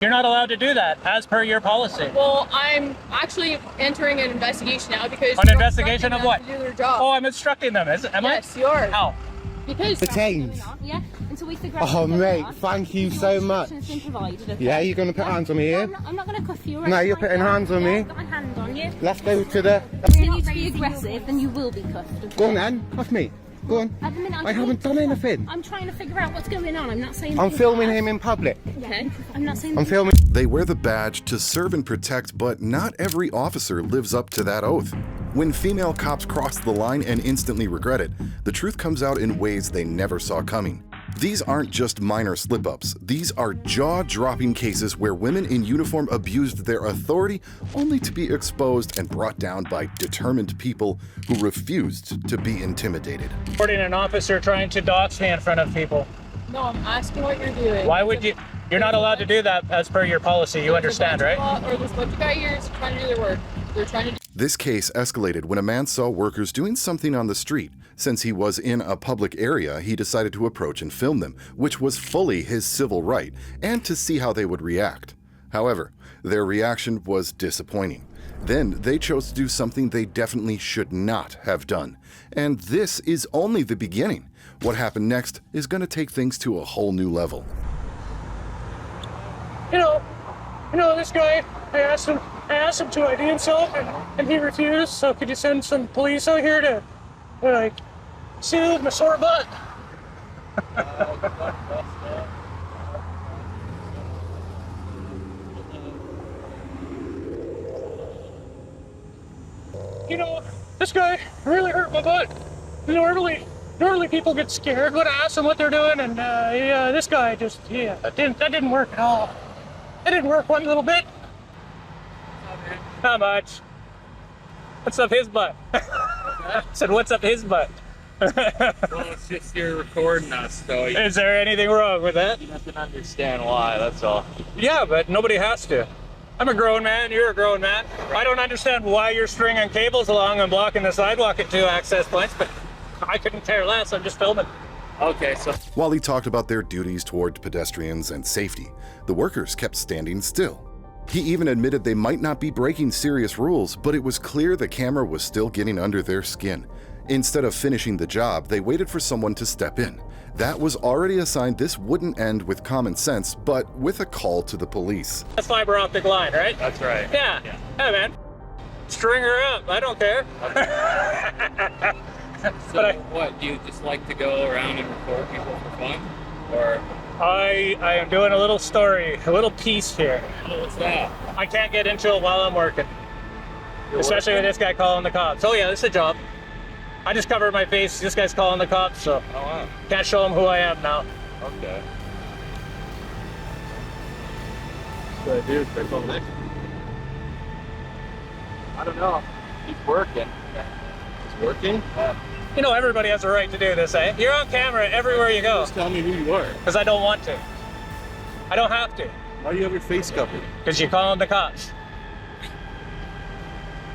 You're not allowed to do that, as per your policy. Well, I'm actually entering an investigation now because An investigation of what? to do their job. Oh, I'm instructing them, am I? Yes, you are. How? Because Detained. Yeah, until we figure out. Oh, mate, thank you so much. Yeah, you're going to put hands on me here? I'm not going to cuff you. No, you're putting hands on me. I've got my hand on you. Let's go to the... Continue to be aggressive, then you will be cuffed. Go on then, cuff me. Go on. At the minute, I haven't done anything. I'm trying to figure out what's going on. I'm not saying. I'm filming him in public. Okay. I'm not saying. I'm filming. They wear the badge to serve and protect, but not every officer lives up to that oath. When female cops cross the line and instantly regret it, the truth comes out in ways they never saw coming. These aren't just minor slip-ups. These are jaw-dropping cases where women in uniform abused their authority only to be exposed and brought down by determined people who refused to be intimidated. Reporting an officer trying to dox me in front of people. no, I'm asking what you're doing. Why would you? You're not allowed to do that as per your policy. You understand, right? Or there's a bunch of guys here trying to do their work. They're trying to. This case escalated when a man saw workers doing something on the street. Since he was in a public area, he decided to approach and film them, which was fully his civil right, and to see how they would react. However, their reaction was disappointing. Then they chose to do something they definitely should not have done. And this is only the beginning. What happened next is going to take things to a whole new level. You know this guy. I asked him to ID himself, and he refused. So could you send some police out here to like soothe my sore butt? You know, this guy really hurt my butt. Normally people get scared when I ask them what they're doing, and this guy just, that didn't work at all. It didn't work one little bit. Not much. What's up his butt? I said, what's up his butt? Well, it's just you're recording us, so you Is there anything wrong with that? have to understand why, that's all. Yeah, but nobody has to. I'm a grown man, you're a grown man. I don't understand why you're stringing cables along and blocking the sidewalk at 2 access points, but I couldn't care less, I'm just filming. Okay, so While he talked about their duties toward pedestrians and safety, the workers kept standing still. He even admitted they might not be breaking serious rules, but it was clear the camera was still getting under their skin. Instead of finishing the job, they waited for someone to step in. That was already a sign this wouldn't end with common sense, but with a call to the police. That's fiber optic line, right? that's right. Yeah. Hey man, string her up, I don't care. So what, do you just like to go around and record people for fun? Or I am doing a little story, a little piece here. what's that? I can't get into it while I'm working. Especially with this guy calling the cops. Oh yeah, this is a job. I just covered my face, this guy's calling the cops, so Oh wow. can't show him who I am now. Okay. So dude, click on this. I don't know. He's working. He's working? You know everybody has a right to do this, eh? You're on camera everywhere you go. Just tell me who you are. Because I don't want to. I don't have to. Why do you have your face covered? Because you're calling the cops.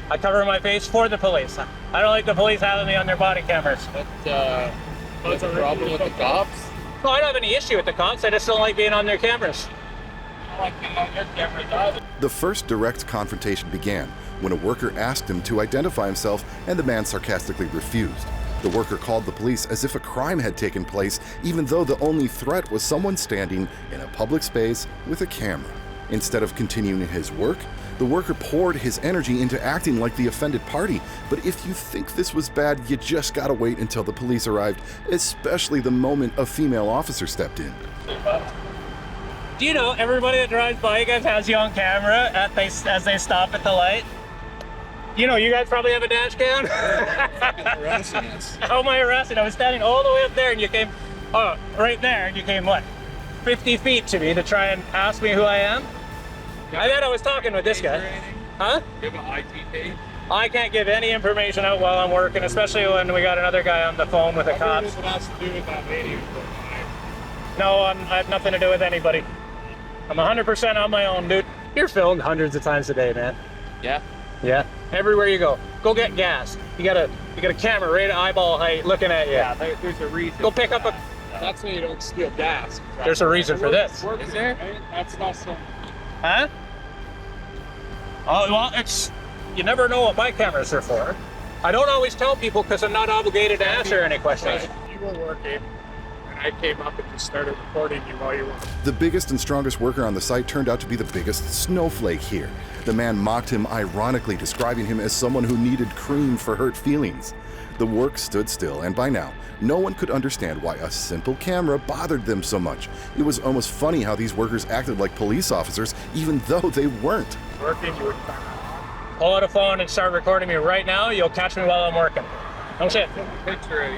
I cover my face for the police. I don't like the police having me on their body cameras. What's the problem with the cops? No, I don't have any issue with the cops. I just don't like being on their cameras. I don't like being on your cameras either. The first direct confrontation began when a worker asked him to identify himself and the man sarcastically refused. The worker called the police as if a crime had taken place, even though the only threat was someone standing in a public space with a camera. Instead of continuing his work, the worker poured his energy into acting like the offended party. But if you think this was bad, you just gotta wait until the police arrived, especially the moment a female officer stepped in. Do you know everybody that drives by you guys has you on camera as they stop at the light? You know, you guys probably have a dash cam. Harassing us. How am I harassing? I was standing all the way up there and you came, right there, and you came what? 50 feet to me to try and ask me who I am? I thought I was talking with this guy. Huh? You have an IT page? I can't give any information out while I'm working, especially when we got another guy on the phone with the cops. What has to do with that lady? No, I have nothing to do with anybody. I'm 100% on my own, dude. You're filmed hundreds of times a day, man. Yeah? Yeah. Everywhere you go. Go get gas. You got a camera right at eyeball height looking at you. Yeah, there's a reason. Go pick up a... That's when you don't steal gas. There's a reason for this. Is there? That's not so. Huh? Oh, well, you never know what my cameras are for. I don't always tell people because I'm not obligated to answer any questions. You were working, and I came up and just started recording you while you were. The biggest and strongest worker on the site turned out to be the biggest snowflake here. The man mocked him ironically, describing him as someone who needed cream for hurt feelings. The work stood still, and by now, no one could understand why a simple camera bothered them so much. It was almost funny how these workers acted like police officers, even though they weren't. Working, you would Pull out a phone and start recording me right now. You'll catch me while I'm working. No shit.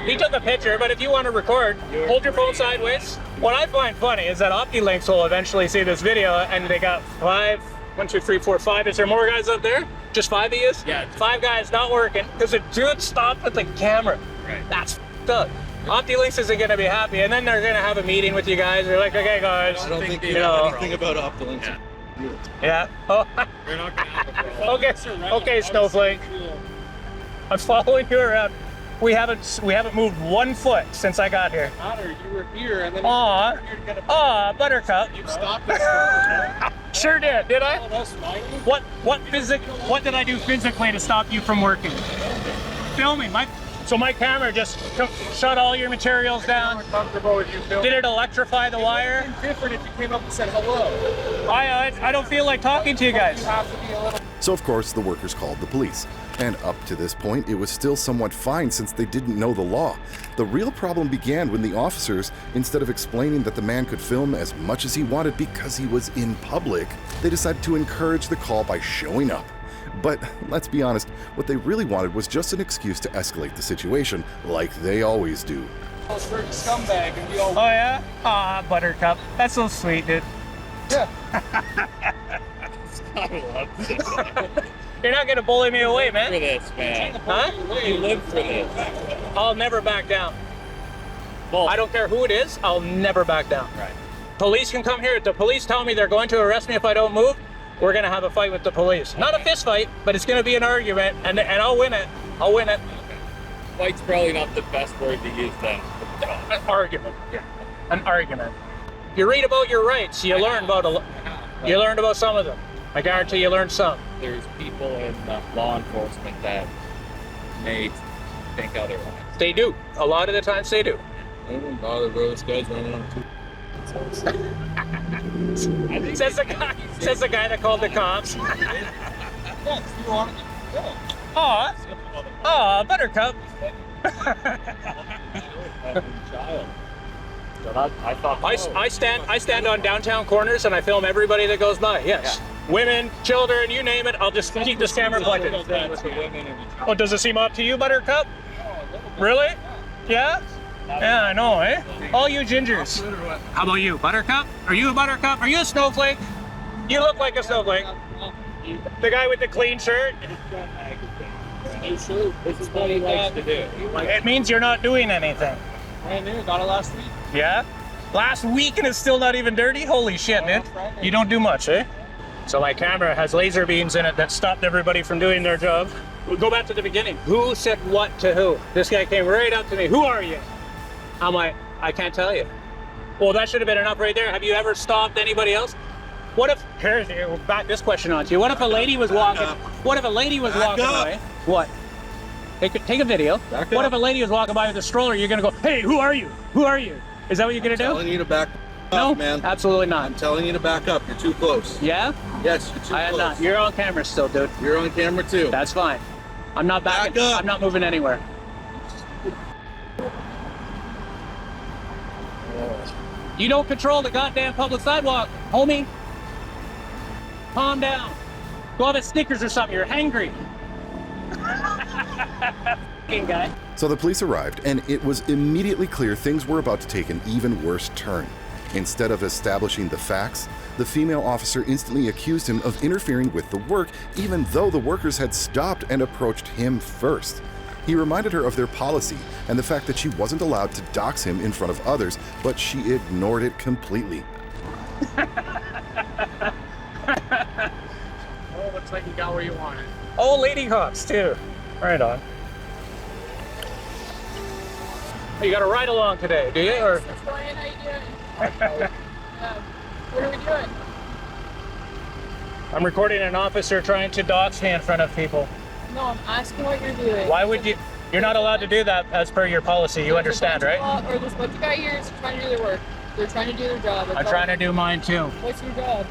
He took a picture, but if you want to record, hold your phone sideways. What I find funny is that OptiLinks will eventually see this video, and they got 5. 1, 2, 3, 4, 5. Is there more guys up there? Just 5 of you? Yeah. 5 guys not working because the dude stopped with the camera. Right. That's f***ed up. OptiLinks isn't going to be happy, and then they're going to have a meeting with you guys. They're like, okay, guys. I don't think they you know know. anything about OptiLinks. Yeah. Oh. We're not gonna have a problem. Okay, Snowflake. I'm following you around. We haven't moved 1 foot since I got here. You were here, and then Aw, Buttercup. you stopped us. Sure did I? All us smiling. What did I do physically to stop you from working? Filming. My camera just shut all your materials down. Comfortable with you, Phil. Did it electrify the wire? Different if you came up and said hello. I don't feel like talking to you guys. You have to be a little. So of course, the workers called the police. And up to this point, it was still somewhat fine since they didn't know the law. The real problem began when the officers, instead of explaining that the man could film as much as he wanted because he was in public, they decided to encourage the call by showing up. But let's be honest, what they really wanted was just an excuse to escalate the situation, like they always do. Certain scumbag, and we all. Oh yeah? Aw, Buttercup. That's so sweet, dude. You're not gonna bully me away, For man. this, man. Huh? You live for this. I'll never back down. Well, I don't care who it is, I'll never back down. Right. Police can come here. If the police tell me they're going to arrest me if I don't move, we're gonna have a fight with the police. Not a fist fight, but it's gonna be an argument, and I'll win it. I'll win it. fight's probably not the best word to use then. An argument. Yeah. An argument. You read about your rights. You learn about you learned about some of them. I guarantee you learned some. There's people in law enforcement that may think otherwise. They do. A lot of the times they do. I don't bother, bro. This guy's running on two. Says the guy that called the cops. Aw, Buttercup. Child. So that, I thought. I stand on downtown corners and I film everybody that goes by. Yes, women, children, you name it. I'll just keep this camera pointed. Oh, does it seem odd to you, Buttercup? Really? Yeah. Yeah, I know, eh? All you gingers. How about you, Buttercup? Are you a Buttercup? Are you a snowflake? You look like a snowflake. The guy with the clean shirt. This is what he likes to do. It means you're not doing anything. Brand new, got it last week. Yeah? Last week and it's still not even dirty? Holy shit, man. You don't do much, eh? So my camera has laser beams in it that stopped everybody from doing their job. We'll go back to the beginning. Who said what to who? This guy came right up to me. Who are you? I'm like, I can't tell you. Well, that should have been enough right there. Have you ever stopped anybody else? What if, here's, we'll back this question on to you. What if a lady was walking, what if a lady was walking by? What? Take a video. What if a lady was walking by with a stroller? You're gonna go, hey, who are you? Who are you? Is that what you're gonna do? Telling you to back No, up, man. absolutely not. I'm telling you to back up. You're too close. Yeah? Yes, you're too I am close. not. You're on camera still, dude. You're on camera too. That's fine. I'm not backing. Back up. I'm not moving anywhere. You don't control the goddamn public sidewalk, homie. Calm down. Go have a Snickers or something. You're hangry. Guy. So the police arrived, and it was immediately clear things were about to take an even worse turn. Instead of establishing the facts, the female officer instantly accused him of interfering with the work, even though the workers had stopped and approached him first. He reminded her of their policy and the fact that she wasn't allowed to dox him in front of others, but she ignored it completely. Oh, looks like you got where you wanted. Oh, lady cops too. Right on. You got a ride along today, do you? Or Brian, how you doing? What are we doing? I'm recording an officer trying to dox me in front of people. No, I'm asking what you're doing. Why would you? You're not allowed to do that as per your policy. You understand, right? Or there's a bunch of guys here trying to do their work. They're trying to do their job. I'm trying to do mine too. What's your job?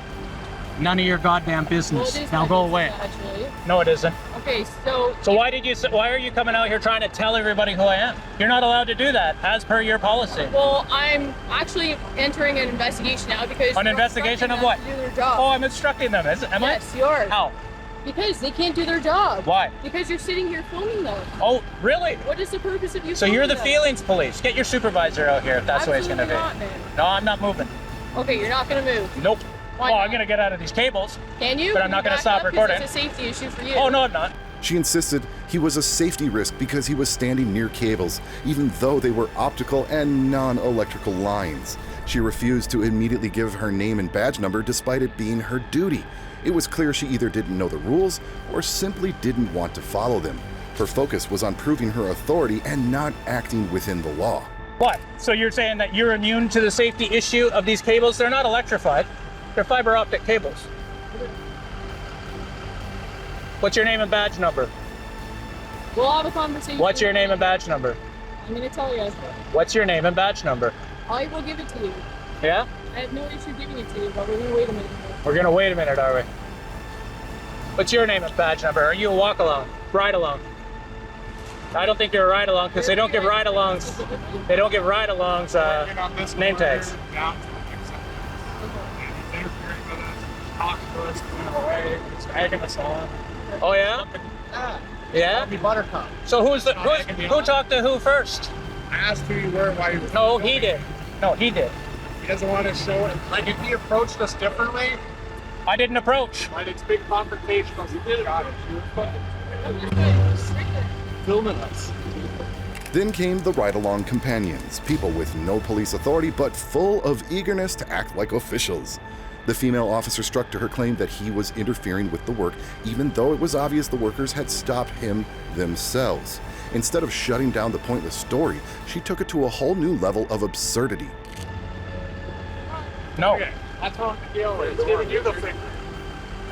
None of your goddamn business. Well, it is Now my go business, away. Actually. No, it isn't. Okay, so. So why are you coming out here trying to tell everybody who I am? You're not allowed to do that as per your policy. Well, I'm actually entering an investigation now because. An investigation of what? To do their job. Oh, I'm instructing them. Am I? Yes, you are. How? Because they can't do their job. Why? Because you're sitting here filming them. Oh, really? What is the purpose of you? So you're the filming them? feelings police. Get your supervisor out here if that's the way it's going to be. Absolutely not, man. No, I'm not moving. Okay, you're not gonna move. Nope. Why Oh, not? I'm going to get out of these cables. Can you? But I'm not Can you gonna back stop up? 'Cause recording. It's a safety issue for you. Oh, no, I'm not. She insisted he was a safety risk because he was standing near cables, even though they were optical and non-electrical lines. She refused to immediately give her name and badge number despite it being her duty. It was clear she either didn't know the rules or simply didn't want to follow them. Her focus was on proving her authority and not acting within the law. What? So you're saying that you're immune to the safety issue of these cables? They're not electrified. They're fiber optic cables. What's your name and badge number? We'll have a conversation. What's your name and badge number? I'm gonna tell you. What's your name and badge number? I will give it to you. Yeah? I have no issue giving it to you, but we're gonna wait a minute. We're gonna wait a minute, are we? What's your name and badge number? Are you a walk along? Ride along? I don't think you're a ride along because they don't give ride alongs. They don't give ride alongs name tags. Down to the next sentence. He's interfering with us, talking to us, going away, he's egging us on. Oh yeah? Yeah? Buttercup. So who talked to who first? I asked who you were, why you were. No, he did. No, he did. He doesn't want to show it. Like if he approached us differently, I didn't approach. like it's big confrontational. He did got it. You were fucking filming us. Then came the ride-along companions, people with no police authority but full of eagerness to act like officials. The female officer struck to her claim that he was interfering with the work, even though it was obvious the workers had stopped him themselves. Instead of shutting down the pointless story, she took it to a whole new level of absurdity. No. Okay, that's what the deal is. Giving you the finger.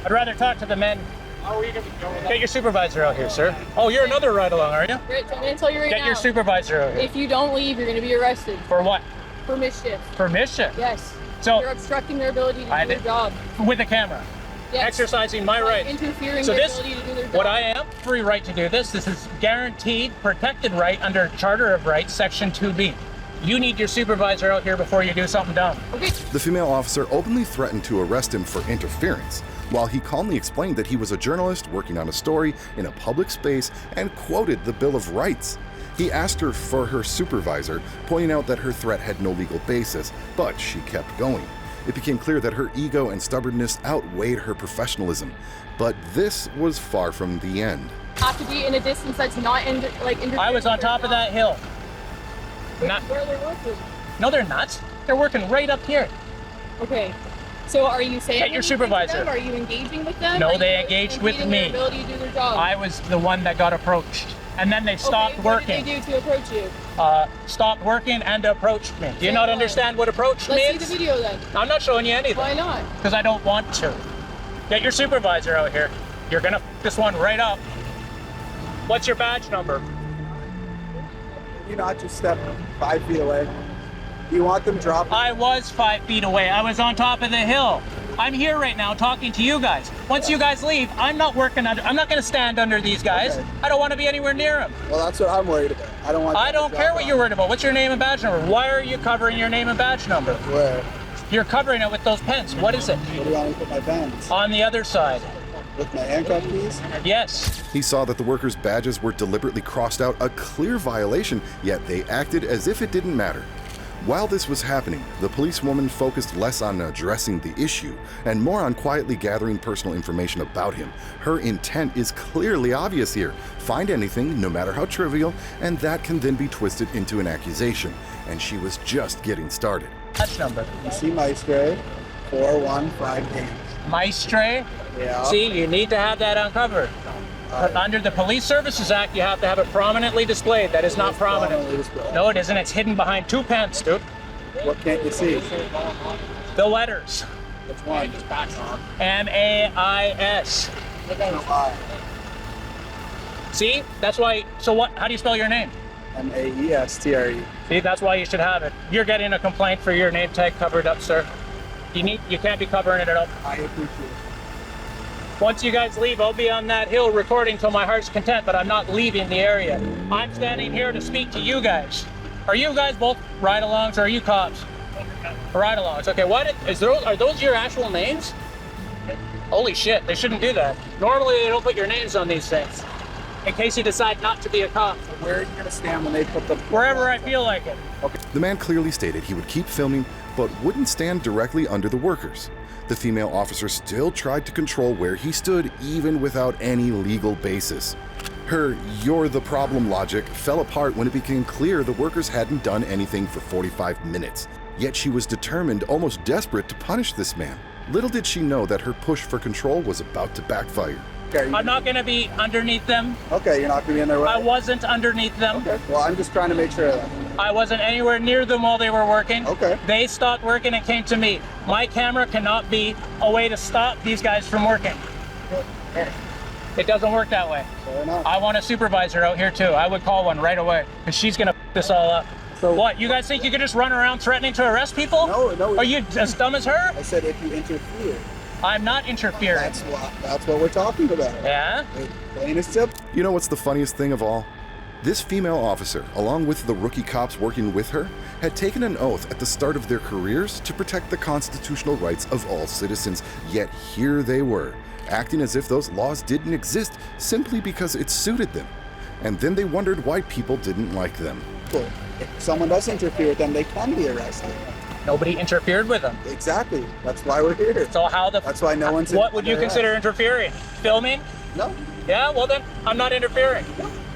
I'd rather talk to the men. How are you going to go with that? Get your supervisor out here, sir. Oh, you're another ride along, are you? Great, I'm gonna tell you right Get now. your supervisor out here. If you don't leave, you're gonna be arrested For what? for mischief. Permission. Yes. So- you're obstructing their ability to I do their did- job. With a camera. Yes. Exercising my By rights. Interfering So their this, ability to do their job. what I am, free right to do this. This is guaranteed, protected right under Charter of Rights, Section 2B. You need your supervisor out here before you do something dumb. Okay. The female officer openly threatened to arrest him for interference, while he calmly explained that he was a journalist working on a story in a public space and quoted the Bill of Rights. He asked her for her supervisor, pointing out that her threat had no legal basis, but she kept going. It became clear that her ego and stubbornness outweighed her professionalism. But this was far from the end. Have to be in a distance that's not interfering. I was on top of that hill. Not, Where they're working. no, they're not. They're working right up here. Okay. So are you saying Get your anything to them? supervisor. Are you engaging with them? No, Are they you engaged with impeding me. Their ability to do their job. I was the one that got approached. And then they stopped okay, what working. did they do to approach you? Stopped working and approached me. Do you Say not what? understand what approach Let's see means? the video then. I'm not showing you anything. Why not? Because I don't want to. Get your supervisor out here. You're gonna f this one right up. What's your badge number? Can you not just step 5 feet away? Do you want them dropping? I was 5 feet away. I was on top of the hill. I'm here right now talking to you guys. Once you guys leave, I'm not working under. I'm not going to stand under these guys. Okay. I don't want to be anywhere near them. Well, that's what I'm worried about. I don't want. I them to don't drop care what on you're worried about. What's your name and badge number? Why are you covering your name and badge number? Where? You're covering it with those pens. What is it? Where do you want me to put my pens? On the other side. With my handcuff keys? Yes. He saw that the workers' badges were deliberately crossed out, a clear violation, yet they acted as if it didn't matter. While this was happening, the policewoman focused less on addressing the issue and more on quietly gathering personal information about him. Her intent is clearly obvious here. Find anything, no matter how trivial, and that can then be twisted into an accusation. And she was just getting started. Badge number. You see Maestre 4158. Maestre. Yeah. See, you need to have that uncovered. Under the Police Services Act, you have to have it prominently displayed. That is not prominent. No, it isn't. It's hidden behind 2 pens, dude. What can't you see? The letters. Which one? Just back off. M-A-I-S. See? That's why. So what? How do you spell your name? M-A-E-S-T-R-E. See, that's why you should have it. You're getting a complaint for your name tag covered up, sir. You can't be covering it up. I appreciate it. Once you guys leave, I'll be on that hill recording till my heart's content, but I'm not leaving the area. I'm standing here to speak to you guys. Are you guys both ride-alongs or are you cops? Ride-alongs. Okay, are those your actual names? Holy shit, they shouldn't do that. Normally they don't put your names on these things. In case you decide not to be a cop. Where are you going to stand when they put the... Wherever I feel like it. The man clearly stated he would keep filming, but wouldn't stand directly under the workers. The female officer still tried to control where he stood, even without any legal basis. Her "you're the problem" logic fell apart when it became clear the workers hadn't done anything for 45 minutes. Yet she was determined, almost desperate, to punish this man. Little did she know that her push for control was about to backfire. Okay, I'm not going to be underneath them. okay, you're not going to be in their way? I wasn't underneath them. Okay, well, I'm just trying to make sure of that. I wasn't anywhere near them while they were working. Okay. They stopped working and came to me. My camera cannot be a way to stop these guys from working. It doesn't work that way. Fair enough. I want a supervisor out here too. I would call one right away because she's going to f this all up. So What, you guys think you could just run around threatening to arrest people? No. Are you as dumb as her? I said if you interfere. I'm not interfering. That's what we're talking about. Yeah? Plain as simple. You know what's the funniest thing of all? This female officer, along with the rookie cops working with her, had taken an oath at the start of their careers to protect the constitutional rights of all citizens, yet here they were, acting as if those laws didn't exist simply because it suited them. And then they wondered why people didn't like them. If someone does interfere with them, they can be arrested. Nobody interfered with them. Exactly. That's why we're here. So how the... That's why no one's... What would you under consider arrest. interfering? Filming? No. Yeah, well then, I'm not interfering.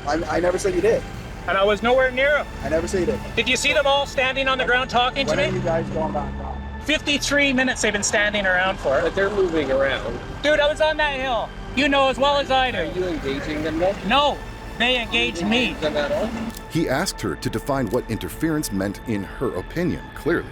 I never said you did. And I was nowhere near them. I never said you did. Did you see them all standing on the ground talking to When are me? you guys going back on? 53 minutes they've been standing around for. But they're moving around. Dude, I was on that hill. You know as well as I Are do. you engaging them then? No, they engaged me. Them at all? He asked her to define what interference meant in her opinion, clearly.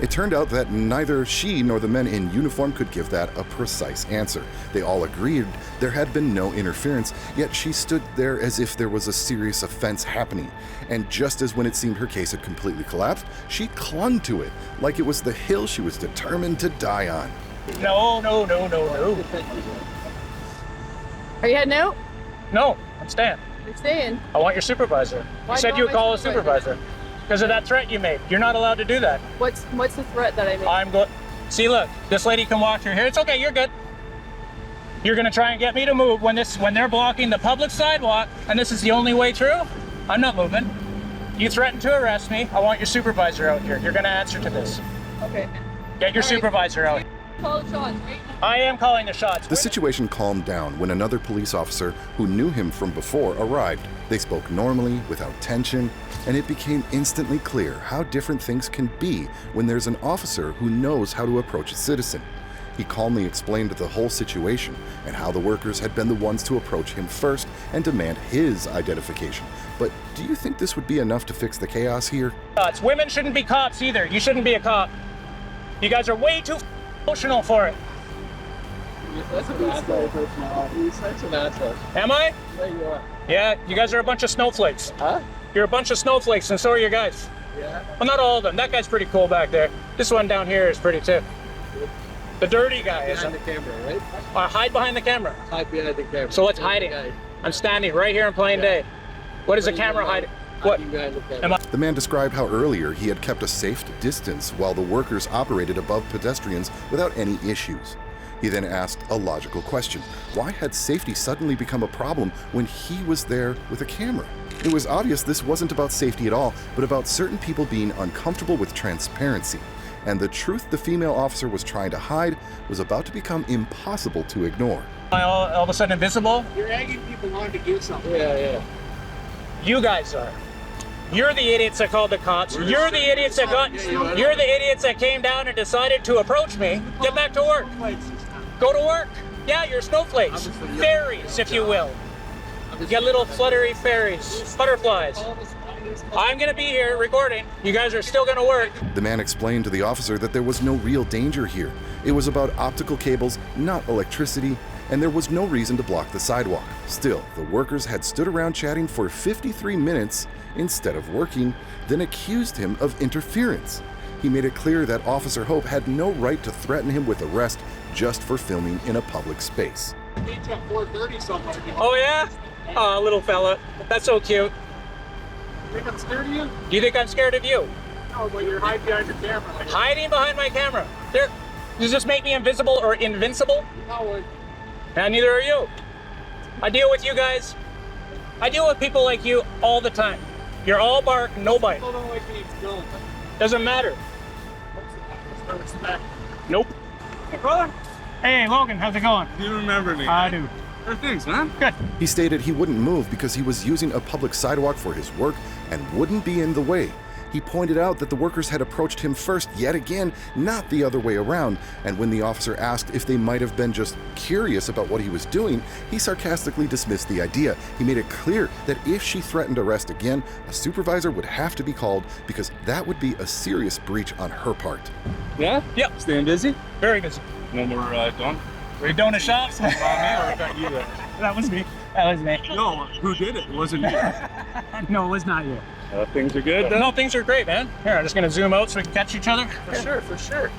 It turned out that neither she nor the men in uniform could give that a precise answer. They all agreed there had been no interference, yet she stood there as if there was a serious offense happening. And just as when it seemed her case had completely collapsed, she clung to it, like it was the hill she was determined to die on. No. Are you heading out? No, I'm staying. You're staying. I want your supervisor. Why You said not you would my call a supervisor? supervisor. Because of that threat you made. You're not allowed to do that. What's the threat that I made? I'm going... See, look, this lady can walk through here. It's okay, you're good. You're gonna try and get me to move when they're blocking the public sidewalk and this is the only way through? I'm not moving. You threatened to arrest me. I want your supervisor out here. You're gonna answer to this. Okay. Get your All right. supervisor out. Call the shots, right? I am calling the shots. The situation calmed down when another police officer who knew him from before arrived. They spoke normally, without tension, and it became instantly clear how different things can be when there's an officer who knows how to approach a citizen. He calmly explained the whole situation and how the workers had been the ones to approach him first and demand his identification. But do you think this would be enough to fix the chaos here? Shots. Women shouldn't be cops either. You shouldn't be a cop. You guys are way too emotional for it. That's an asshole. He's such an asshole. Am I? Yeah, you are. Yeah, you guys are a bunch of snowflakes. Huh? You're a bunch of snowflakes, and so are your guys. Yeah. Well, not all of them. That guy's pretty cool back there. This one down here is pretty too. The dirty guy is. Behind the camera, right? Hide behind the camera. Hide behind the camera. So what's hiding? I'm standing right here in plain day. What is the camera hiding? What? Hiding behind the camera. Am I? The man described how earlier he had kept a safe distance while the workers operated above pedestrians without any issues. He then asked a logical question. Why had safety suddenly become a problem when he was there with a camera? It was obvious this wasn't about safety at all, but about certain people being uncomfortable with transparency. And the truth the female officer was trying to hide was about to become impossible to ignore. Am I all of a sudden invisible? You're egging people on to do something. Yeah. You guys are. You're the idiots that called the cops. You're the idiots that got. You're the idiots that came down and decided to approach me. Get back to work. Go to work. Yeah, you're snowflakes. Fairies, if you will. You got little fluttery fairies. Butterflies. I'm gonna be here recording. You guys are still gonna work. The man explained to the officer that there was no real danger here. It was about optical cables, not electricity, and there was no reason to block the sidewalk. Still, the workers had stood around chatting for 53 minutes instead of working, then accused him of interference. He made it clear that Officer Hope had no right to threaten him with arrest just for filming in a public space. Beach at 4:30 somewhere. Oh yeah? Oh, little fella. That's so cute. You think I'm scared of you? Do you think I'm scared of you? No, but you're hiding behind your camera. Hiding behind my camera. There. Does this make me invisible or invincible? No, And neither are you. I deal with you guys. I deal with people like you all the time. You're all bark, no bite. people don't like being filmed. Doesn't matter. No respect. Nope. Hey, brother. Hey, Logan, how's it going? Do you remember me? I do. Good things, man. Good. He stated he wouldn't move because he was using a public sidewalk for his work and wouldn't be in the way. He pointed out that the workers had approached him first yet again, not the other way around, and when the officer asked if they might have been just curious about what he was doing, he sarcastically dismissed the idea. He made it clear that if she threatened arrest again, a supervisor would have to be called because that would be a serious breach on her part. Yeah? Yep. Staying busy? Very busy. No more going? We're doing a shop. Me or got you there? That was me. That was me. No, who did it? It wasn't me. No, it was not you. Things are good then? No, things are great, man. Here, I'm just gonna zoom out so we can catch each other. For sure, for sure.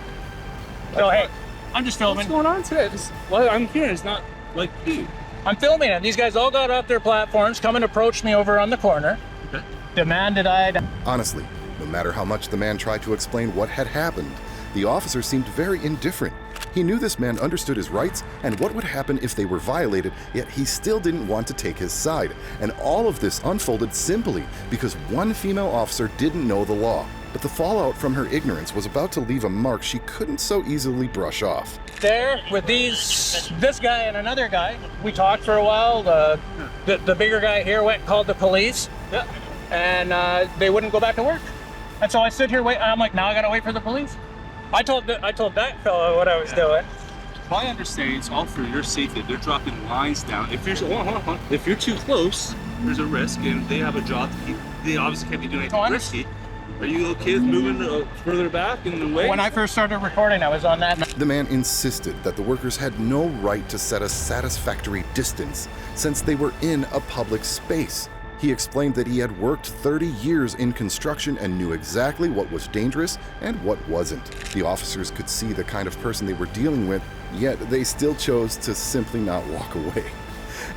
So hey, I'm just filming. What's going on today? Well, I'm here. It's not like you. I'm filming it. These guys all got off their platforms, come and approached me over on the corner. Okay. Demanded I... Honestly, no matter how much the man tried to explain what had happened, the officer seemed very indifferent. He knew this man understood his rights and what would happen if they were violated, yet he still didn't want to take his side. And all of this unfolded simply because one female officer didn't know the law. But the fallout from her ignorance was about to leave a mark she couldn't so easily brush off. There with this guy and another guy. We talked for a while. The bigger guy here went and called the police. Yeah. And they wouldn't go back to work. And so I stood here wait. I'm like, now I gotta wait for the police. I told that fellow what I was doing. My understanding is all for your safety. They're dropping lines down. If you're too close, there's a risk, and they have a job to keep. They obviously can't be doing anything risky. Are you okay with moving further back in the way? When I first started recording, I was on that. The man insisted that the workers had no right to set a satisfactory distance since they were in a public space. He explained that he had worked 30 years in construction and knew exactly what was dangerous and what wasn't. The officers could see the kind of person they were dealing with, yet they still chose to simply not walk away.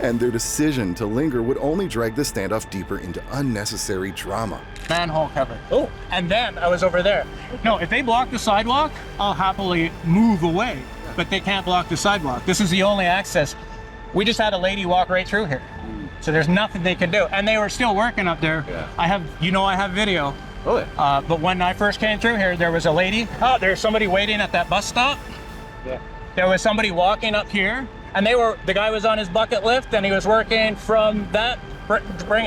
And their decision to linger would only drag the standoff deeper into unnecessary drama. Manhole cover. Oh, and then I was over there. No, if they block the sidewalk, I'll happily move away. But they can't block the sidewalk. This is the only access. We just had a lady walk right through here. So there's nothing they can do. And they were still working up there. Yeah. I have video. Really? But when I first came through here, there was a lady. Oh, there's somebody waiting at that bus stop. Yeah. There was somebody walking up here. And the guy was on his bucket lift and he was working from that,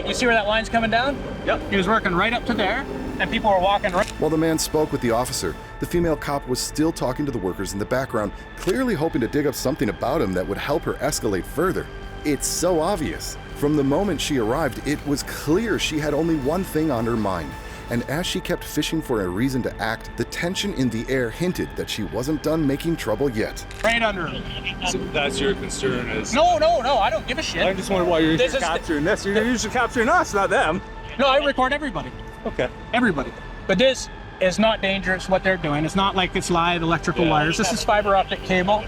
you see where that line's coming down? Yep. He was working right up to there and people were walking right. While the man spoke with the officer, the female cop was still talking to the workers in the background, clearly hoping to dig up something about him that would help her escalate further. It's so obvious. From the moment she arrived, it was clear she had only one thing on her mind. And as she kept fishing for a reason to act, the tension in the air hinted that she wasn't done making trouble yet. Right under him. So that's your concern is... No, I don't give a shit. I just wonder why you're capturing this. You're usually capturing us, not them. No, I record everybody. Okay. Everybody. But this is not dangerous what they're doing. It's not like it's live electrical wires. This is fiber optic cable.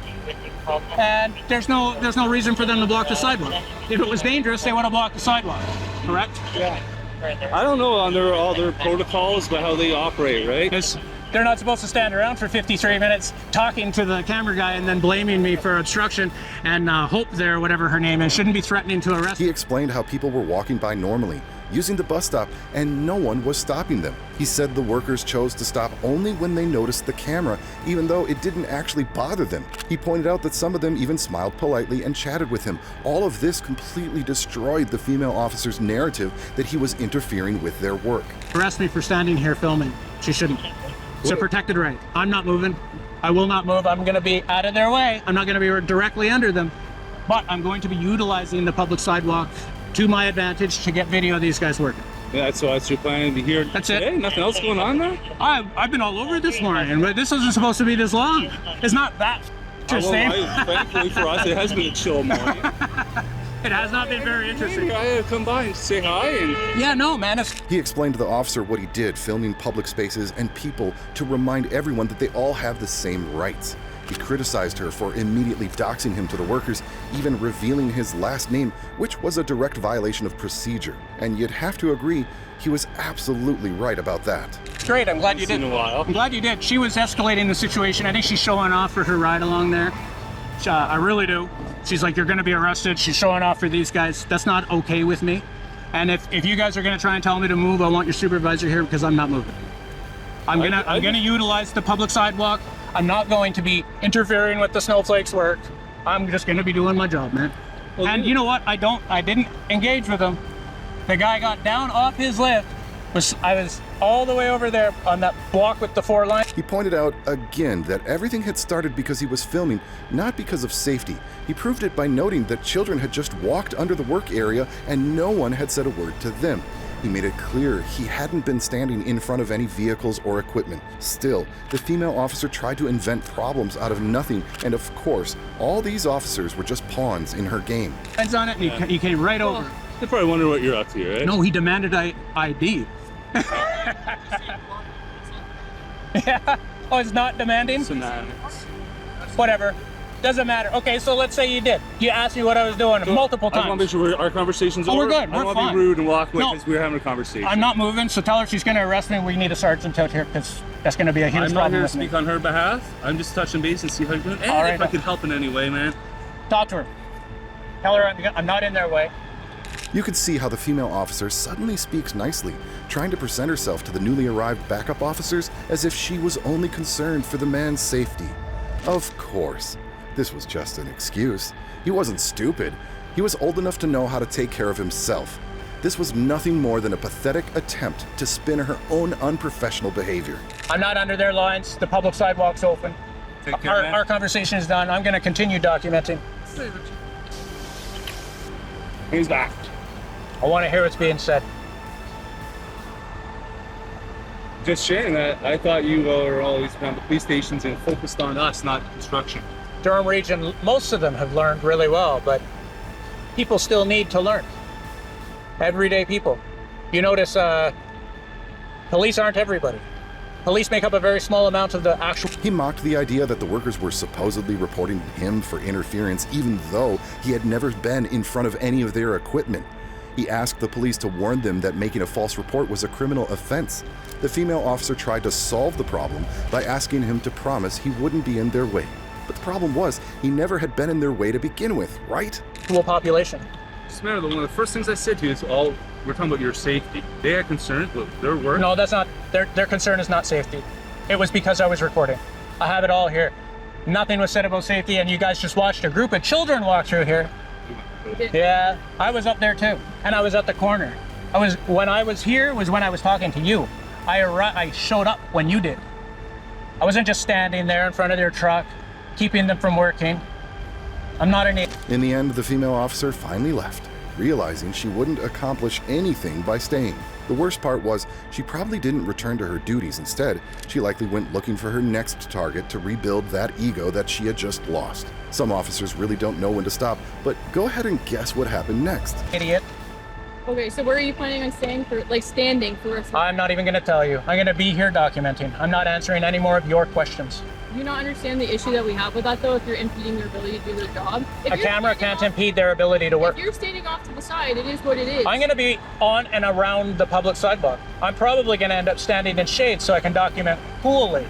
And there's no reason for them to block the sidewalk. If it was dangerous, they would have blocked the sidewalk. Correct? Yeah. I don't know on all their protocols, but how they operate, right? Because they're not supposed to stand around for 53 minutes talking to the camera guy and then blaming me for obstruction. And Hope there, whatever her name is, shouldn't be threatening to arrest. He explained how people were walking by normally, using the bus stop, and no one was stopping them. He said the workers chose to stop only when they noticed the camera, even though it didn't actually bother them. He pointed out that some of them even smiled politely and chatted with him. All of this completely destroyed the female officer's narrative that he was interfering with their work. Arrest me for standing here filming. She shouldn't. It's a protected right. I'm not moving. I will not move. I'm going to be out of their way. I'm not going to be directly under them, but I'm going to be utilizing the public sidewalk to my advantage to get video of these guys working. Yeah, so that's your plan to be here That's today? it. Nothing else going on there? I've been all over this morning, but this wasn't supposed to be this long. It's not that interesting. Thankfully for us, it has been a chill morning. It has not been very interesting. I had to come by and say hi. And Yeah, no, man. It's He explained to the officer what he did, filming public spaces and people to remind everyone that they all have the same rights. He criticized her for immediately doxing him to the workers, even revealing his last name, which was a direct violation of procedure. And you'd have to agree, he was absolutely right about that. great. I'm glad you did. in a while. I'm glad you did. She was escalating the situation. I think she's showing off for her ride along there. I really do. She's like, you're going to be arrested. She's showing off for these guys. That's not okay with me. And if you guys are going to try and tell me to move, I want your supervisor here because I'm not moving. I'm gonna utilize the public sidewalk. I'm not going to be interfering with the snowflakes' work. I'm just going to be doing my job, man. Well, And you know what? I didn't engage with him. The guy got down off his lift. I was all the way over there on that block with the 4 lines. He pointed out again that everything had started because he was filming, not because of safety. He proved it by noting that children had just walked under the work area and no one had said a word to them. He made it clear he hadn't been standing in front of any vehicles or equipment. Still, the female officer tried to invent problems out of nothing, and of course, all these officers were just pawns in her game. Hands on it, and he came right over. They probably wonder what you're up to, right? No, he demanded ID. Yeah. Oh, it's not demanding? Shenanigans. Whatever. Doesn't matter. Okay, so let's say you did. You asked me what I was doing multiple I want to times. make sure our conversation's Oh, over. we're good. I don't We're want to fine. be rude and walk away No. because we're having a conversation. I'm not moving, so tell her she's going to arrest me. We need a sergeant out here because that's going to be a huge I'm not problem here to with me. speak on her behalf. I'm just touching base and see how you're doing. And All right, if I then. can help in any way, man. Talk to her. Tell her I'm not in their way. You could see how the female officer suddenly speaks nicely, trying to present herself to the newly arrived backup officers as if she was only concerned for the man's safety. Of course, this was just an excuse. He wasn't stupid. He was old enough to know how to take care of himself. This was nothing more than a pathetic attempt to spin her own unprofessional behavior. I'm not under their lines. The public sidewalk's open. Take care, man. Our conversation is done. I'm going to continue documenting. He's back. I want to hear what's being said. Just sharing that. I thought you were always around the police stations and focused on us, not construction. Durham region, most of them have learned really well, but people still need to learn. Everyday people. You notice police aren't everybody. Police make up a very small amount of the actual. He mocked the idea that the workers were supposedly reporting him for interference, even though he had never been in front of any of their equipment. He asked the police to warn them that making a false report was a criminal offense. The female officer tried to solve the problem by asking him to promise he wouldn't be in their way. But the problem was, he never had been in their way to begin with, right? Population. Just remember, one of the first things I said to you is we're talking about your safety. They are concerned with their work. No, that's not, their concern is not safety. It was because I was recording. I have it all here. Nothing was said about safety, and you guys just watched a group of children walk through here. Yeah, I was up there too, and I was at the corner. When I was here was when I was talking to you. I showed up when you did. I wasn't just standing there in front of their truck, keeping them from working. I'm not an idiot. In the end, the female officer finally left, realizing she wouldn't accomplish anything by staying. The worst part was, she probably didn't return to her duties. Instead, she likely went looking for her next target to rebuild that ego that she had just lost. Some officers really don't know when to stop, but go ahead and guess what happened next. Idiot. Okay, so where are you planning on standing for us? I'm not even going to tell you. I'm going to be here documenting. I'm not answering any more of your questions. Do you not understand the issue that we have with that, though, if you're impeding their ability to do their job? A camera can't impede their ability to work. If you're standing off to the side, it is what it is. I'm going to be on and around the public sidewalk. I'm probably going to end up standing in shade so I can document coolly.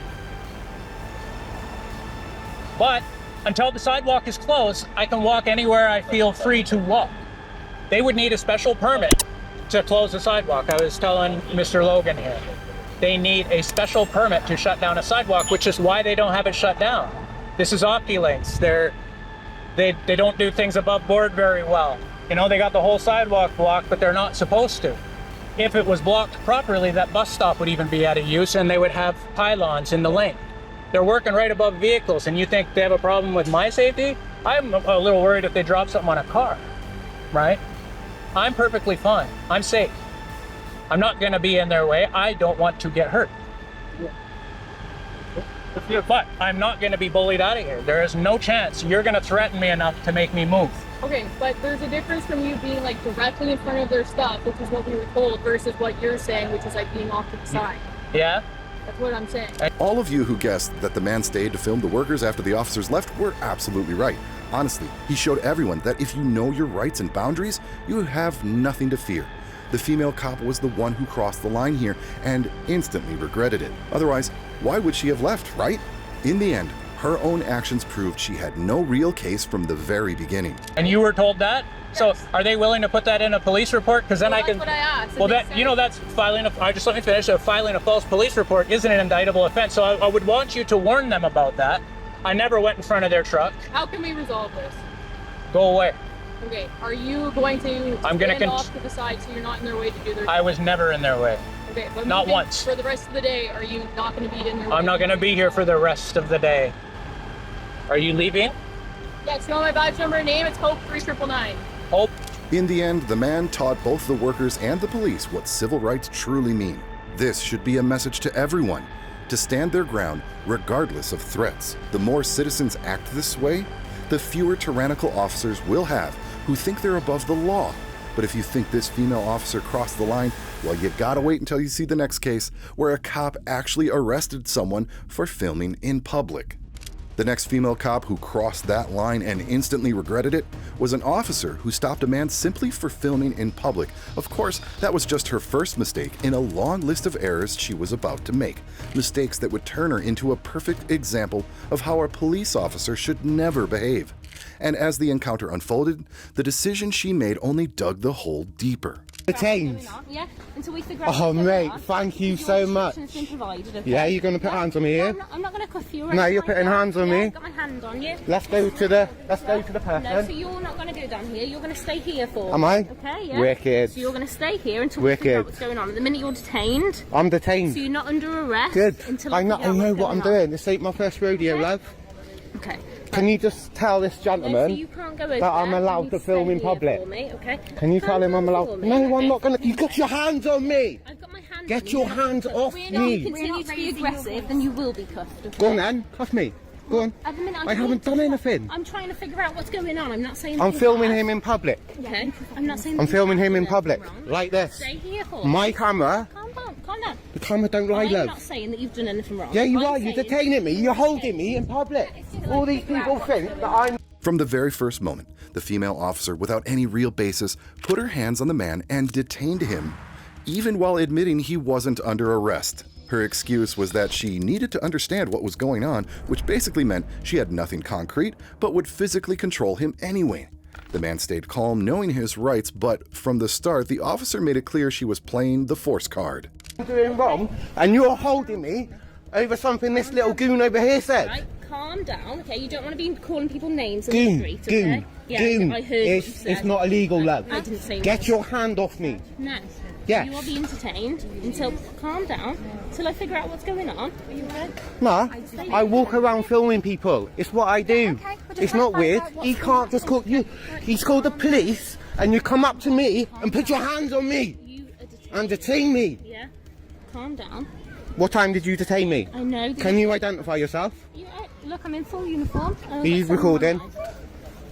But until the sidewalk is closed, I can walk anywhere I feel free to walk. They would need a special permit to close the sidewalk. I was telling Mr. Logan here. They need a special permit to shut down a sidewalk, which is why they don't have it shut down. This is opti lanes. They don't do things above board very well. You know, they got the whole sidewalk blocked, but they're not supposed to. If it was blocked properly, that bus stop would even be out of use, and they would have pylons in the lane. They're working right above vehicles, and you think they have a problem with my safety? I'm a little worried if they drop something on a car, right? I'm perfectly fine. I'm safe. I'm not going to be in their way. I don't want to get hurt. But I'm not going to be bullied out of here. There is no chance you're going to threaten me enough to make me move. Okay, but there's a difference from you being like directly in front of their stuff, which is what we were told, versus what you're saying, which is like being off to the side. Yeah? That's what I'm saying. All of you who guessed that the man stayed to film the workers after the officers left were absolutely right. Honestly, he showed everyone that if you know your rights and boundaries, you have nothing to fear. The female cop was the one who crossed the line here and instantly regretted it. Otherwise, why would she have left, right? In the end, her own actions proved she had no real case from the very beginning. And you were told that? So are they willing to put that in a police report? Because then Well, I can. that's what I asked. Well, It that makes you know, that's filing a. Just let me finish. Filing a false police report isn't an indictable offense. So I would want you to warn them about that. I never went in front of their truck. How can we resolve this? Go away. Okay, are you going to I'm gonna stand off to the side so you're not in their way to do their I was never in their way. Okay, but not moving once. For the rest of the day, are you not going to be in their way? I'm not going to be here for the rest of the day. Are you leaving? Yeah, it's not my badge number and name. It's Hope 3999. Hope. In the end, the man taught both the workers and the police what civil rights truly mean. This should be a message to everyone, to stand their ground regardless of threats. The more citizens act this way, the fewer tyrannical officers we'll have who think they're above the law. But if you think this female officer crossed the line, well, you gotta wait until you see the next case where a cop actually arrested someone for filming in public. The next female cop who crossed that line and instantly regretted it was an officer who stopped a man simply for filming in public. Of course, that was just her first mistake in a long list of errors she was about to make. Mistakes that would turn her into a perfect example of how a police officer should never behave. And as the encounter unfolded, the decision she made only dug the hole deeper. Detained. Yeah, until we figure out Oh, what's going mate, on. thank you so much. Has been provided, okay? Yeah, you're going to put hands on me No, here? I'm not going to cuff you. No, you're putting hands on me. I've got my hand on you. Let's go to the No, so person. you're not going to go down here. You're going to stay here for. Am I? Okay, yeah. Wicked. So you're going to stay here until we figure Wicked. out what's going on. At the minute you're detained, I'm so detained. you're not under arrest. Good. Until I figure out know what's what I'm going on. doing. This ain't my first rodeo, Okay. love. Okay. Can you just tell this No, so gentleman you can't go over that I'm there. You allowed need to stay film in here public? for me, okay? Can you tell him I'm Calm allowed? down for me, No, I'm okay? not going to. You got your hands on me. I've got my hand Get on your you. hands off If me. you continue to be aggressive, then you will be cuffed. Okay? Go on then, cuff me. Go on. At the minute, I haven't done anything. I'm trying to figure out what's going on. I'm not saying. I'm that you filming have. him in public. Okay. I'm not saying. I'm that you filming have him in done public, anything wrong. like this. Stay here for. My camera. Calm down. Calm down. The camera don't lie, I'm love. not saying that you've done anything wrong. Yeah, you I'm are. You're saying- detaining me. You're holding me in public. All these people think that I'm. From the very first moment, the female officer, without any real basis, put her hands on the man and detained him, even while admitting he wasn't under arrest. Her excuse was that she needed to understand what was going on, which basically meant she had nothing concrete, but would physically control him anyway. The man stayed calm, knowing his rights, but from the start, the officer made it clear she was playing the force card. I'm doing wrong, and you're holding me over something this little goon over here said. Right, calm down, okay? You don't want to be calling people names in the Goon, street, okay? goon, Yeah, goon. I heard what you said. It's not illegal, love. I didn't say Get that. your hand off me. No. Yes. You are being detained until, calm down, until I figure out what's going on. Are you okay? No, I walk around filming people. It's what I do. It's not weird. He can't just call you. He's called the police, and you come up to me and put your hands on me You are detained. and detain me. Yeah? Calm down. What time did you detain me? I know. that Can you identify yourself? Look, I'm in full uniform. Are you recording?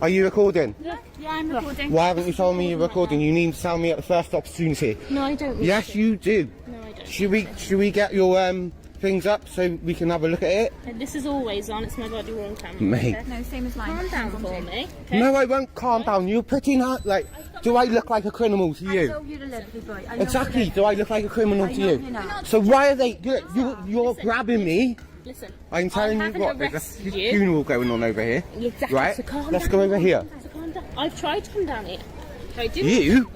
Are you recording? Yeah, I'm recording. Why haven't you told me you're recording? You need to tell me at the first opportunity. No, I don't. Yes, you do. No, I don't. Should we get your things up so we can have a look at it? This is always on. It's my body worn camera. Mate. Okay? No, same as mine. Calm down for me. Okay? No, I won't calm down. You're putting out like. Do I look like a criminal to you? you're a lovely boy. I know Exactly. Do I look like a criminal to know you? you're not. So why are they? You're grabbing me. Listen. I'm telling I you haven't what. There's a arrested you. funeral going on over here. Exactly. Right. So calm Let's down. go over here. So calm down. I've tried to come down here. So do You?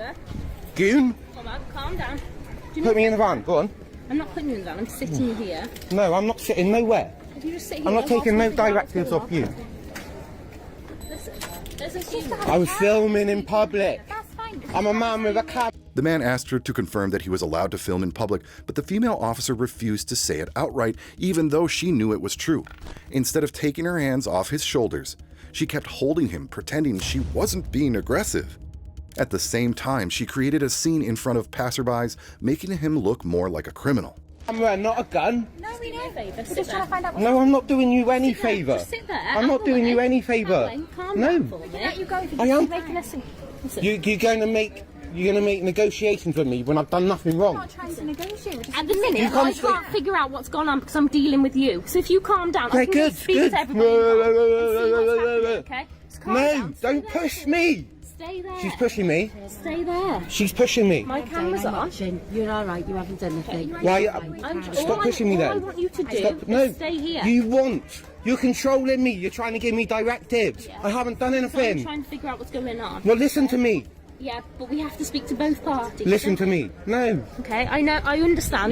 Goon. Come on, calm down. Do Put me in the van. Go on. I'm not putting you in the van. I'm sitting here. No, I'm not sitting nowhere. If you just sit here, I'm not whilst taking we no figure out what's directives going off on. you. Listen. There's a funeral. I was filming in public. That's fine. I'm a man with a cab. The man asked her to confirm that he was allowed to film in public, but the female officer refused to say it outright, even though she knew it was true. Instead of taking her hands off his shoulders, she kept holding him, pretending she wasn't being aggressive. At the same time, she created a scene in front of passerbys, making him look more like a criminal. Camera, not a gun. No, we know. We're just trying to find out what's No, I'm not doing you any Sit there, favour. just sit there. I'm not doing you any favour. Calm No. down for a minute. you going for. I am. Making a scene. Listen. You're going to make negotiations with me when I've done nothing wrong. We're not trying to negotiate. We're just At the minute, You I can't can't figure out what's gone on because I'm dealing with you. So if you calm down, I Yeah, can good, speak good. to everybody involved and see what's happening, okay? Just calm No, down. Stay don't there. push me. Stay there. She's pushing me. Stay there. She's pushing me. My camera's on. You're all right. You haven't done anything. Why? Stop pushing me All I then. want you to do Stop. No. is stay here. You're controlling me. You're trying to give me directives. I haven't done So I'm anything. trying to figure out what's going on. Well, listen to me. Yeah, but we have to speak to both parties. Listen to me. No. Okay, I know, I understand.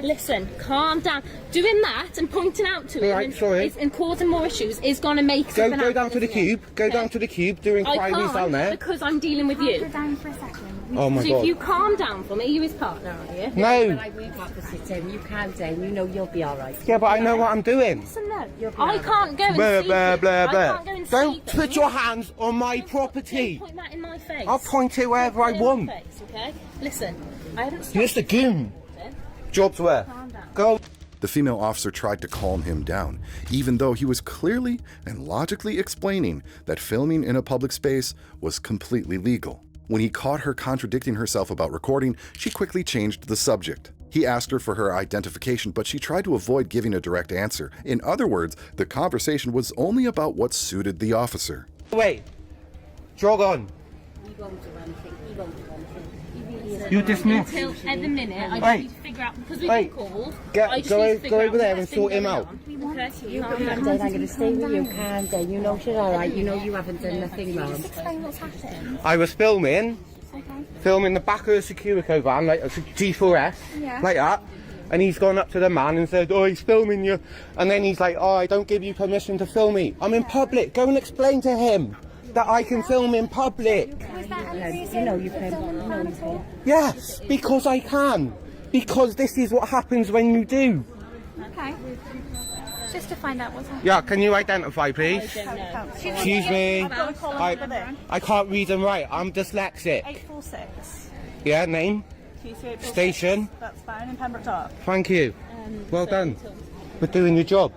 Listen, calm down. Doing that and pointing out to Right, him sorry. and causing more issues is going to make Go something down happen, to the isn't it? cube. Go down to the cube. Do I inquiries can't down there. because I'm dealing with you. down for a second. Oh my So god. if you calm down for me, are you his partner, are you? No. I wake up to sit in. You calm down. You know you'll be all right. Yeah, but I know what I'm doing. Listen, no. I can't go and Blah see blah things. blah I blah. can't go and see Don't things. put your hands on my property. Don't point that in my face. I'll point it wherever I Don't want. point it in my face, okay? Listen, I haven't stopped You're just a goon. you. Job's where? Calm down. Go. The female officer tried to calm him down, even though he was clearly and logically explaining that filming in a public space was completely legal. When he caught her contradicting herself about recording, she quickly changed the subject. He asked her for her identification, but she tried to avoid giving a direct answer. In other words, the conversation was only about what suited the officer. Wait. Jog on. You won't do anything. You won't do anything. You really isn't. You dismiss. Until at the minute, I just Wait. need to figure out because we've Wait. been called. Get- I just go need to o- figure go out over there what's and been sort him going out. on. Okay, You calm calm down. down. I'm going to stay with you. Calm down. You know you're all right. You know you haven't done nothing wrong. Explain what's happening. I was filming Okay. filming the back of a Securico van, like a G4S, Yeah. like that. And he's gone up to the man and said, oh, he's filming you. And then he's like, oh, I don't give you permission to film me. I'm in public. Go and explain to him that I can film in public. Was that a reason You know you for can. filming You know you at can. all? Yes, because I can. Because this is what happens when you do. Okay. Just to find out what's happening. Yeah, can you identify, please? Excuse me. I can't read and write. I'm dyslexic. 846. Yeah, name? Station? That's fine, in Pembroke Dock. Thank you. Well done for doing your job.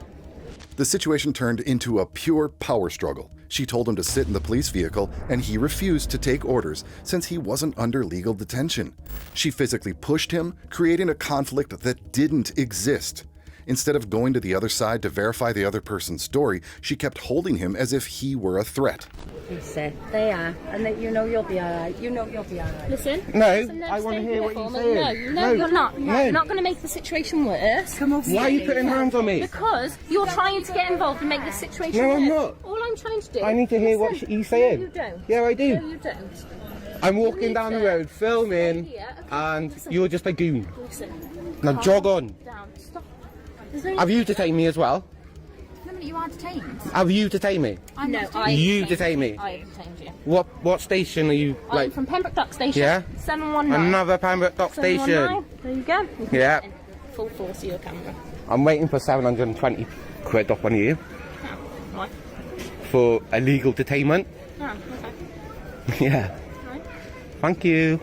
The situation turned into a pure power struggle. She told him to sit in the police vehicle, and he refused to take orders since he wasn't under legal detention. She physically pushed him, creating a conflict that didn't exist. Instead of going to the other side to verify the other person's story, she kept holding him as if he were a threat. Listen, they are. And that you know you'll be all right. You know you'll be all right. Listen. No, listen, I want to stay hear here what for you're me. saying. No, you're not. No. You're not going to make the situation worse. Why are you putting hands on me? Because you're trying to get involved and make this situation No, worse. I'm not. All I'm trying to do. I need to hear what Listen, he's saying. No, you don't. Yeah, I do. No, you don't. I'm walking down the road, filming, Stay here, okay? and Listen. you're just a goon. Listen. Now Calm jog on. Down. Stop. There's no Have you detained me as well? No, you are detained. Have you detained me? I'm No, not I You detained detained me. I detained you. What station are you I'm like? from Pembroke Dock Station. Yeah? 719. Another Pembroke Dock station. 719. There you go. You can Yeah. get in full force of your camera. I'm waiting for 720 quid off on you Oh, right. for illegal detainment. Oh, okay. Yeah. Right. Thank you.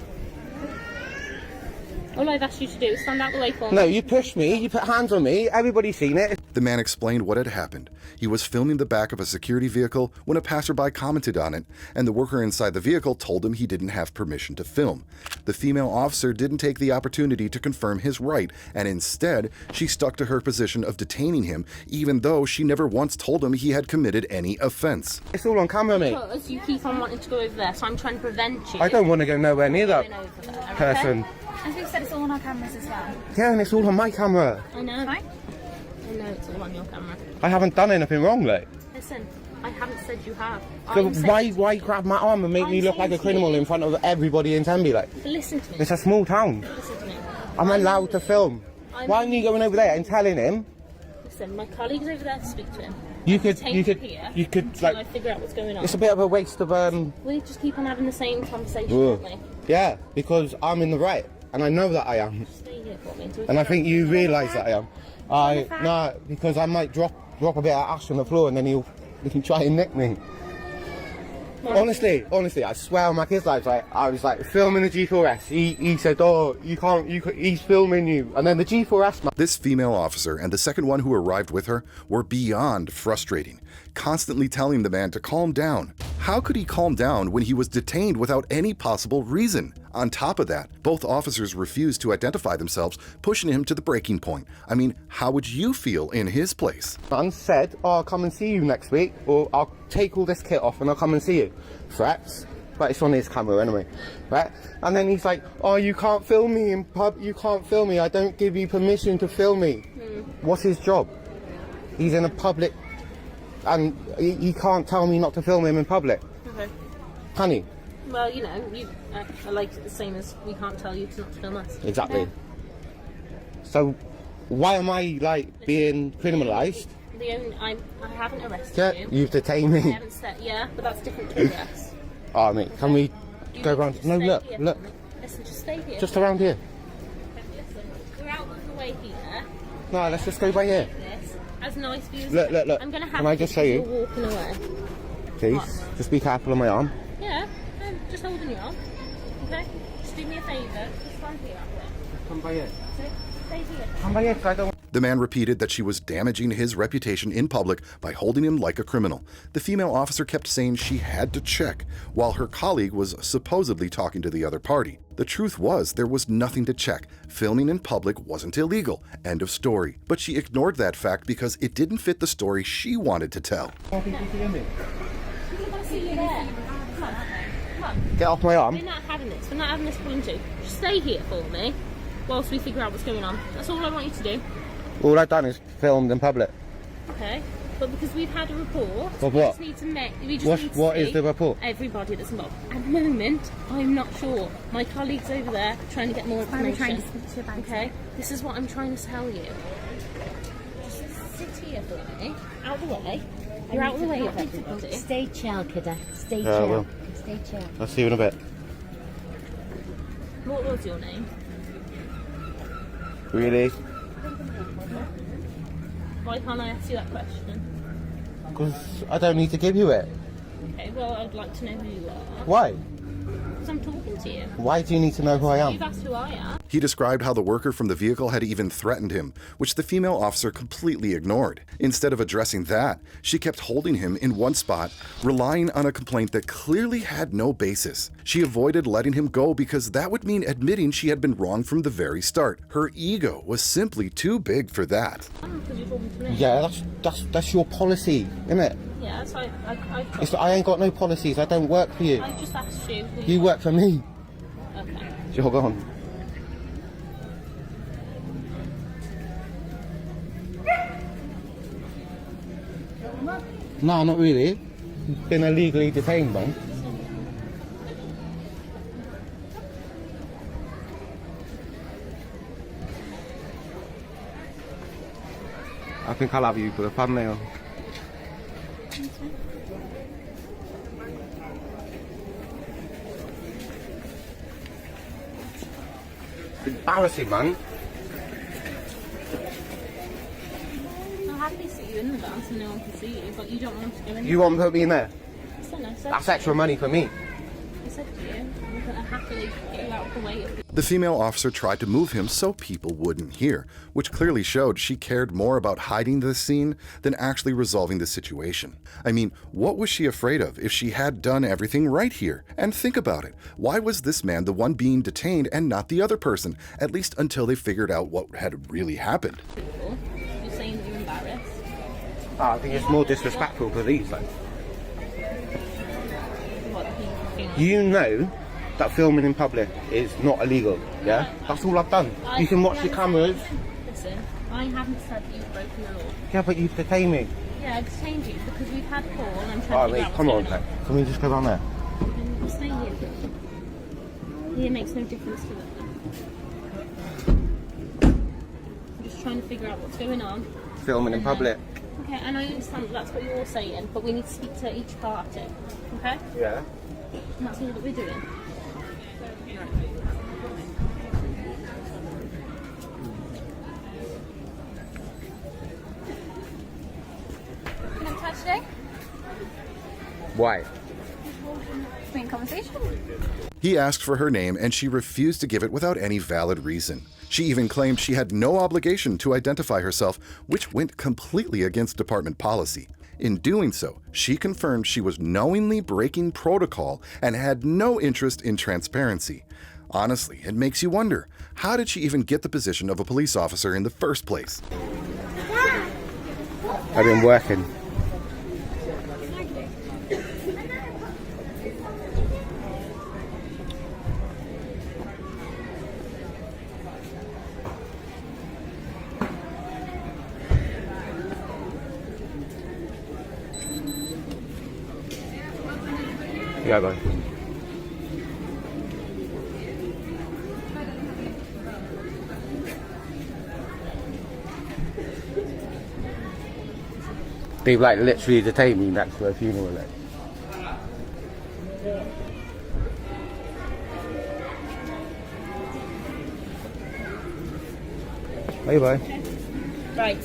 All I've asked you to do is stand out the way for me. No, you pushed me. You put hands on me. Everybody's seen it. The man explained what had happened. He was filming the back of a security vehicle when a passerby commented on it, and the worker inside the vehicle told him he didn't have permission to film. The female officer didn't take the opportunity to confirm his right, and instead, she stuck to her position of detaining him, even though she never once told him he had committed any offense. It's all on camera, mate. Because you keep on wanting to go over there, so I'm trying to prevent you. I don't want to go nowhere near that going over there, okay? person. As we said, it's all on our cameras as well. Yeah, and it's all on my camera. I know. Fine. I know it's all on your camera. I haven't done anything wrong, like. Listen, I haven't said you have. So I'm saying- why grab my arm and make me I'm look like a saying to criminal you- in front of everybody in Tenby, like? But listen to me. It's a small town. Listen to me. I'm allowed to film. I'm- Why aren't you going over there and telling him? Listen, my colleague's over there to speak to him. You could, Take you him could, here you could, until I like. figure out what's going on. It's a bit of a waste of We just keep on having the same conversation, Ugh. don't we? Yeah, because I'm in the right, and I know that I am, Stay here for me. until we and I figure think you realise that I am. No, because I might drop a bit of ash on the floor, and then he can try and nick me. Honestly, I swear on my kid's life, like, I was like filming the G4S. He said, oh, he's filming you. And then the G4S man. This female officer and the second one who arrived with her were beyond frustrating, constantly telling the man to calm down. How could he calm down when he was detained without any possible reason? On top of that, both officers refused to identify themselves, pushing him to the breaking point. I mean, how would you feel in his place? Man said, oh, I'll come and see you next week, or I'll take all this kit off and I'll come and see you. Threats. But it's on his camera anyway, right? And then he's like, oh, you can't film me in pub, you can't film me, I don't give you permission to film me. What's his job? He's in a public, and he can't tell me not to film him in public. Okay. Can he? Well, you know, you are like the same as we can't tell you to not film us. Exactly. Yeah. So, why am I, like, being criminalised? I haven't arrested you. You've detained me. I haven't said, yeah, but that's different to arrest. Oh, mate, can we go around? No, look. Listen, just stay here. Just around here. Listen, we're out of the way here. No, let's just go by here. As nice views. Look. I'm gonna have Can I just show you? You're walking away. Please, What? just be careful on my arm. Yeah, I'm just holding you on. Okay? Just do me a favour. Just stand here. Come by here. Stay here. Come by here, 'cause I don't. The man repeated that she was damaging his reputation in public by holding him like a criminal. The female officer kept saying she had to check, while her colleague was supposedly talking to the other party. The truth was, there was nothing to check. Filming in public wasn't illegal. End of story. But she ignored that fact because it didn't fit the story she wanted to tell. Get off my arm. We're not having this. We're not having this point to. Just stay here for me whilst we figure out what's going on. That's all I want you to do. All I've done is filmed in public. Okay? But because we've had a report, Of we what? just need to make. We just need to What see is the report? everybody that's involved. At the moment, I'm not sure. My colleague's over there trying to get more information. I'm trying to speak to you about Okay? This is what I'm trying to tell you. Just sit here for me. Out of the way. You're out of the way of everybody. Stay chill, kiddo. Stay Yeah, I chill. will. Stay chill. I'll see you in a bit. What was your name? Really? Why can't I ask you that question? Because I don't need to give you it. Okay, well, I'd like to know who you are. Why? Because I'm talking to you. Why do you need to know who I You've am? asked who I am. He described how the worker from the vehicle had even threatened him, which the female officer completely ignored. Instead of addressing that, she kept holding him in one spot, relying on a complaint that clearly had no basis. She avoided letting him go because that would mean admitting she had been wrong from the very start. Her ego was simply too big for that. Because you're talking to me. Yeah, that's your policy, isn't it? Yeah, so It's like, I ain't got no policies. I don't work for you. I just asked you. Who You work for me. Okay. You're gone. No, not really. You've been illegally detained, man. I think I'll have you for the thumbnail. Embarrassing, man. I'll happily see you in the van so no one can see you, but you don't want to go in. You want to put me in there? Listen, I said That's extra money for me. I said to you, I'm going to happily get you out of the way of The female officer tried to move him so people wouldn't hear, which clearly showed she cared more about hiding the scene than actually resolving the situation. I mean, what was she afraid of if she had done everything right here? And think about it. Why was this man the one being detained and not the other person, at least until they figured out what had really happened? people. You're saying that you're embarrassed. I think it's more disrespectful for these, though. What people think. You know that filming in public is not illegal, yeah? That's all I've done. You can watch the cameras. Listen, I haven't said that you've broken the law. Yeah, but you've detained me. Yeah, I've detained you because we've had a call and I'm trying to Alright, figure wait, out come what's on, going then. Can we just go down there? on. Stay here. Here makes no difference to them. I'm just trying to figure out what's going on. Filming in public. Okay, and I understand that that's what you're saying, but we need to speak to each party. Okay? Yeah. And that's all that we're doing. Can I touch today? Why? main conversation. He asked for her name and she refused to give it without any valid reason. She even claimed she had no obligation to identify herself, which went completely against department policy. In doing so, she confirmed she was knowingly breaking protocol and had no interest in transparency. Honestly, it makes you wonder, how did she even get the position of a police officer in the first place? I've been working. Yeah, bye. They've like literally detained me next to a funeral. Like. Bye bye. Right.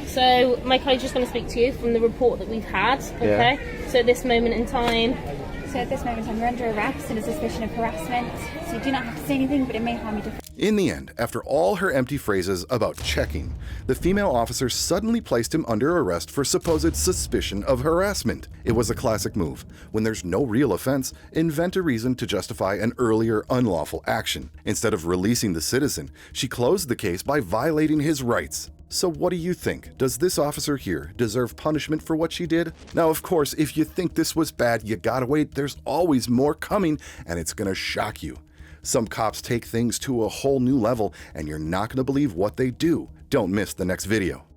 So my colleague's just going to speak to you from the report that we've had. Okay. Yeah. So at this moment in time. So at this moment in time, you're under arrest and a suspicion of harassment. So you do not have to say anything, but it may harm you. In the end, after all her empty phrases about checking, the female officer suddenly placed him under arrest for supposed suspicion of harassment. It was a classic move. When there's no real offense, invent a reason to justify an earlier unlawful action. Instead of releasing the citizen, she closed the case by violating his rights. So what do you think? Does this officer here deserve punishment for what she did? Now, of course, if you think this was bad, you gotta wait. There's always more coming, and it's gonna shock you. Some cops take things to a whole new level, and you're not gonna believe what they do. Don't miss the next video.